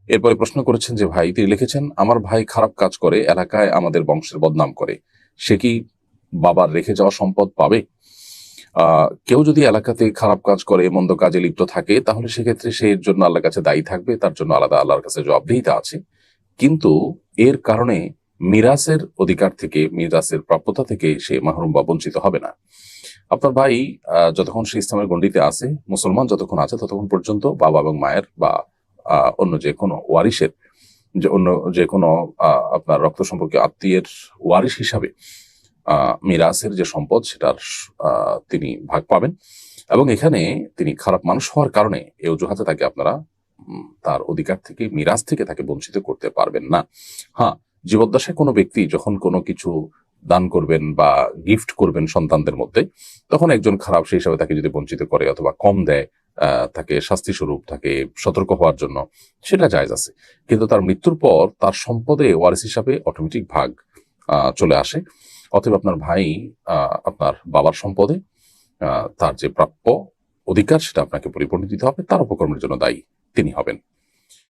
এরপরে প্রশ্ন করেছেন যে ভাই, তিনি লিখেছেন, আমার ভাই খারাপ কাজ করে এলাকায় আমাদের বংশের বদনাম করে, সে কি বাবার রেখে যাওয়া সম্পদ পাবে? কেউ যদি এলাকাতে খারাপ কাজ করে, মন্দ কাজে লিপ্ত থাকে, তাহলে সেক্ষেত্রে সে এর জন্য আল্লাহর কাছে দায়ী থাকবে, তার জন্য আলাদা আল্লাহর কাছে জবাবদিহিতা আছে। কিন্তু এর কারণে মিরাসের অধিকার থেকে, মিরাসের প্রাপ্যতা থেকে সে মাহরুম বা বঞ্চিত হবে না। আপনার ভাই যতক্ষণ সে ইসলামের গণ্ডিতে আছে, মুসলমান যতক্ষণ আছে, ততক্ষণ পর্যন্ত বাবা এবং মায়ের বা অন্য যে কোনো ওয়ারিশের, যে অন্য যে কোনো আপনার রক্ত সম্পর্কে আত্মীয়ের ওয়ারিশ হিসাবে মিরাসের যে সম্পদ সেটার তিনি ভাগ পাবেন। এবং এখানে তিনি খারাপ মানুষ হওয়ার কারণে এই অজুহাতে তাকে আপনারা তার অধিকার থেকে, মিরাস থেকে তাকে বঞ্চিত করতে পারবেন না। হ্যাঁ, জীবদ্দশায় কোনো ব্যক্তি যখন কোনো কিছু দান করবেন বা গিফট করবেন সন্তানদের মধ্যে, তখন একজন খারাপ সেই হিসাবে তাকে যদি বঞ্চিত করে অথবা কম দেয়, তাকে শাস্তি স্বরূপ, তাকে সতর্ক হওয়ার জন্য, সেটা জায়েজ আছে। কিন্তু তার মৃত্যুর পর তার সম্পদে ওয়ারিস হিসাবে অটোমেটিক ভাগ চলে আসে। অতএব আপনার ভাই আপনার বাবার সম্পদে তার যে প্রাপ্য অধিকার সেটা আপনাকে পরিপূর্ণ দিতে হবে, তার উপকর্মের জন্য দায়ী তিনি হবেন।